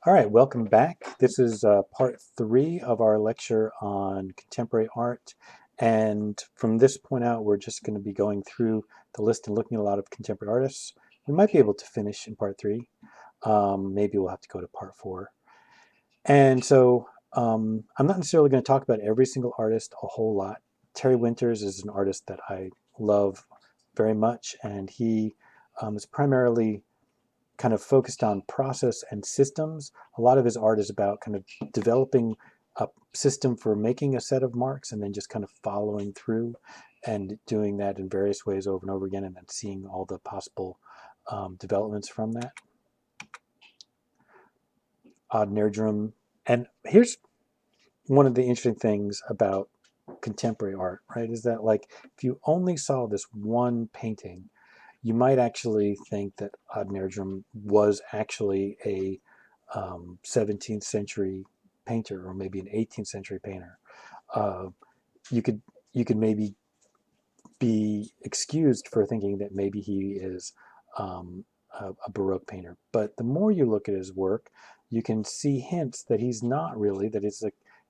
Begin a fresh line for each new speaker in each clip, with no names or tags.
All right, welcome back. This is part three of our lecture on contemporary art. And from this point out, we're just going to be going through the list and looking at a lot of contemporary artists. We might be able to finish in part three. Maybe we'll have to go to part four. And so I'm not necessarily going to talk about every single artist a whole lot. Terry Winters is an artist that I love very much, and he is primarily kind of focused on process and systems. A lot of his art is about kind of developing a system for making a set of marks and then just kind of following through and doing that in various ways over and over again, and then seeing all the possible developments from that. Nerdrum. And here's one of the interesting things about contemporary art, right, is that like if you only saw this one painting, you might actually think that Nerdrum was actually a 17th century painter, or maybe an 18th century painter. Uh, you could maybe be excused for thinking that maybe he is a Baroque painter. But the more you look at his work, you can see hints that he's not really, that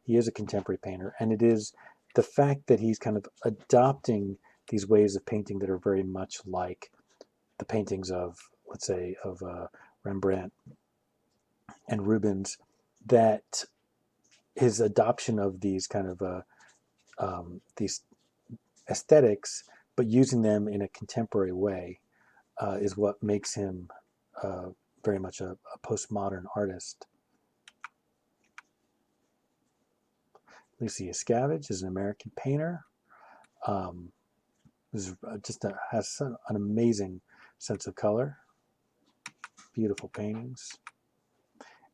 he is a contemporary painter. And it is the fact that he's kind of adopting these ways of painting that are very much like the paintings of, let's say, of Rembrandt and Rubens, that his adoption of these kind of these aesthetics, but using them in a contemporary way, is what makes him very much a postmodern artist. Lucy Yuskavage is an American painter. Is just has an amazing sense of color. Beautiful paintings.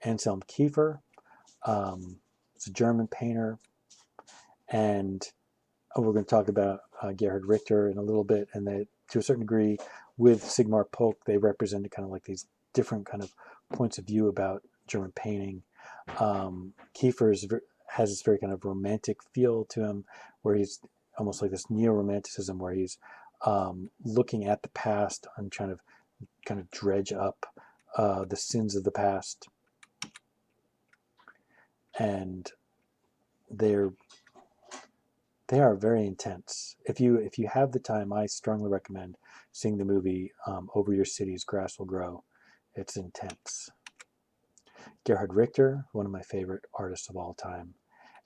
Anselm Kiefer is a German painter, and we're going to talk about Gerhard Richter in a little bit, and that to a certain degree with Sigmar Polk, they represented kind of like these different kind of points of view about German painting. Kiefer has this very kind of romantic feel to him, where he's almost like this neo-romanticism, where he's looking at the past and trying to kind of dredge up the sins of the past. And they are very intense. If you have the time, I strongly recommend seeing the movie Over Your City's Grass Will Grow. It's intense. Gerhard Richter, one of my favorite artists of all time,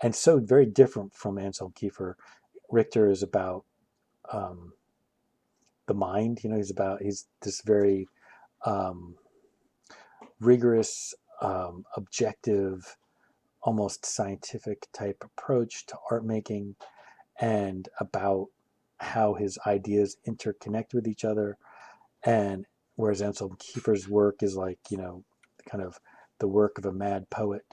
and so very different from Anselm Kiefer. Richter is about the mind. He's this very rigorous, objective, almost scientific type approach to art making, and about how his ideas interconnect with each other. And whereas Anselm Kiefer's work is like, kind of the work of a mad poet.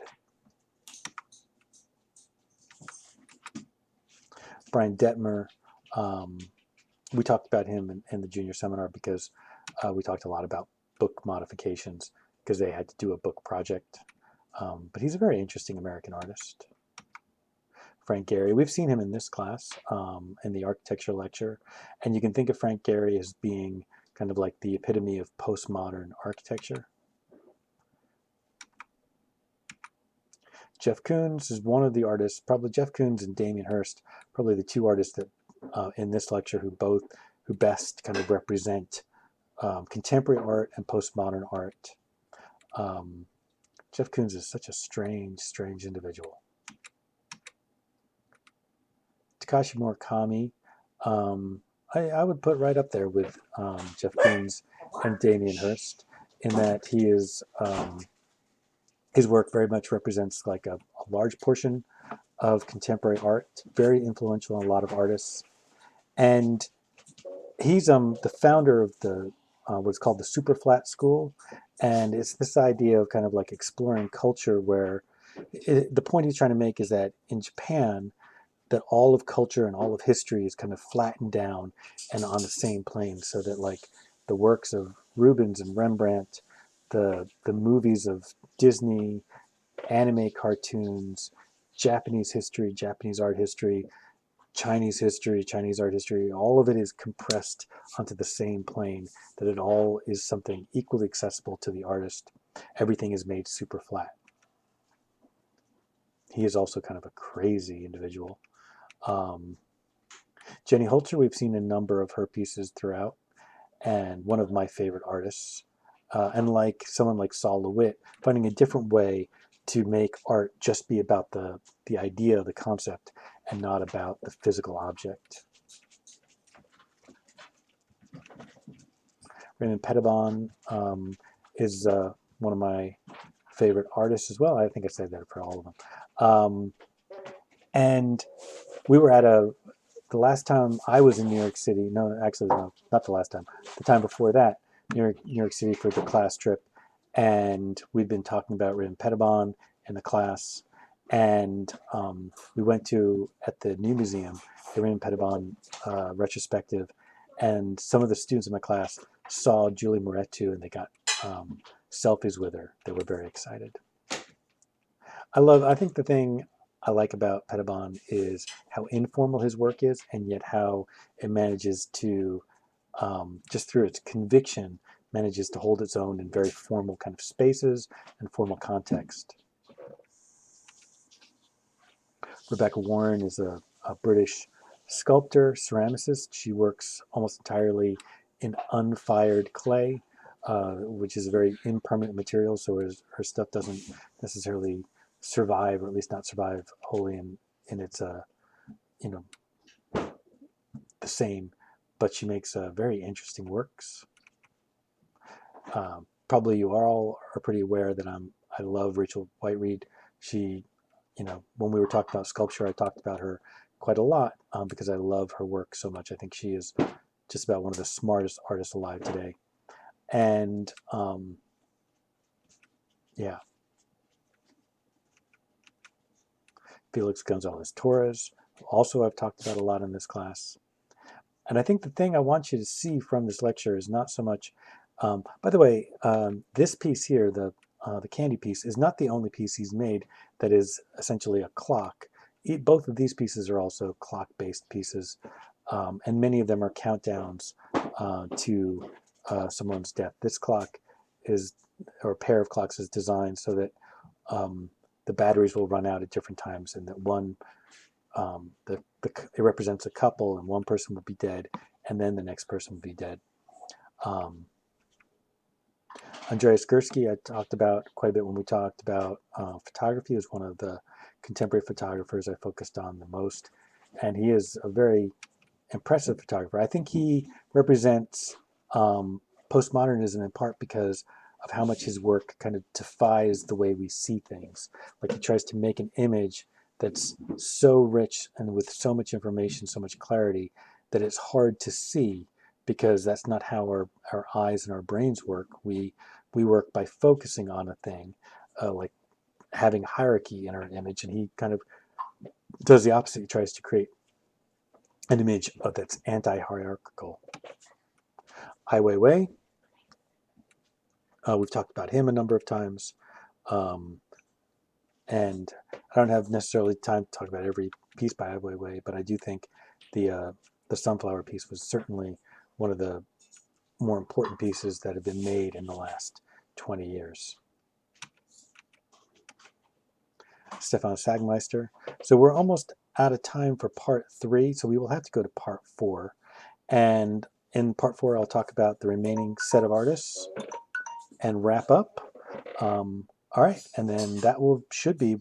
Brian Dettmer, we talked about him in the junior seminar because we talked a lot about book modifications because they had to do a book project. But he's a very interesting American artist. Frank Gehry, we've seen him in this class in the architecture lecture, and you can think of Frank Gehry as being kind of like the epitome of postmodern architecture. Jeff Koons is one of the artists, probably Jeff Koons and Damien Hirst, probably the two artists that in this lecture who best kind of represent contemporary art and postmodern art. Jeff Koons is such a strange individual. Takashi Murakami, I would put right up there with Jeff Koons and Damien Hirst, in that he is his work very much represents like a large portion of contemporary art, very influential on a lot of artists. And he's the founder of the what's called the super flat school. And it's this idea of kind of like exploring culture, where the point he's trying to make is that in Japan, that all of culture and all of history is kind of flattened down and on the same plane, so that like the works of Rubens and Rembrandt, the movies of Disney, anime cartoons, Japanese history, Japanese art history, Chinese history, Chinese art history, all of it is compressed onto the same plane, that it all is something equally accessible to the artist. everything is made super flat. He is also kind of a crazy individual. Jenny Holzer, we've seen a number of her pieces throughout, and one of my favorite artists. And like someone like Saul LeWitt, finding a different way to make art just be about the idea, the concept, and not about the physical object. Raymond Pettibon is one of my favorite artists as well. I think I said that for all of them. And we were at the last time I was in New York City, no, actually, no, not the last time, the time before that, New York City for the class trip. And we'd been talking about Raymond Pettibon in the class. And we went to, at the New Museum, the Raymond Pettibon retrospective. And some of the students in my class saw Julie Moretu and they got selfies with her. They were very excited. I think the thing I like about Pettibon is how informal his work is, and yet how it manages to, just through its conviction, manages to hold its own in very formal kind of spaces and formal context. Rebecca Warren is a British sculptor, ceramicist. She works almost entirely in unfired clay, which is a very impermanent material, so her stuff doesn't necessarily survive, or at least not survive wholly in its, you know, the same, but she makes very interesting works. Probably you all are pretty aware that I love Rachel Whiteread. She, when we were talking about sculpture, I talked about her quite a lot because I love her work so much. I think she is just about one of the smartest artists alive today. And yeah. Felix Gonzalez-Torres, also I've talked about a lot in this class. And I think the thing I want you to see from this lecture is not so much, by the way, this piece here, the candy piece, is not the only piece he's made that is essentially a clock. Both of these pieces are also clock-based pieces, and many of them are countdowns to someone's death. This clock is, or a pair of clocks is designed so that the batteries will run out at different times, and that one, it represents a couple, and one person will be dead, and then the next person will be dead. Andreas Gusky, I talked about quite a bit when we talked about photography. Is one of the contemporary photographers I focused on the most, and he is a very impressive photographer. I think he represents postmodernism in part because of how much his work kind of defies the way we see things. Like he tries to make an image that's so rich and with so much information, so much clarity, that it's hard to see, because that's not how our eyes and our brains work. We work by focusing on a thing, like having hierarchy in our image, and he kind of does the opposite. He tries to create an image that's anti-hierarchical. Ai Weiwei, we've talked about him a number of times, and I don't have necessarily time to talk about every piece by Ai Weiwei, but I do think the sunflower piece was certainly one of the more important pieces that have been made in the last 20 years. Stefan Sagmeister. So we're almost out of time for part 3, so we will have to go to part 4. And in part 4, I'll talk about the remaining set of artists and wrap up. All right, and then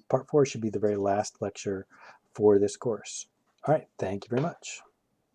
part 4 should be the very last lecture for this course. All right, thank you very much.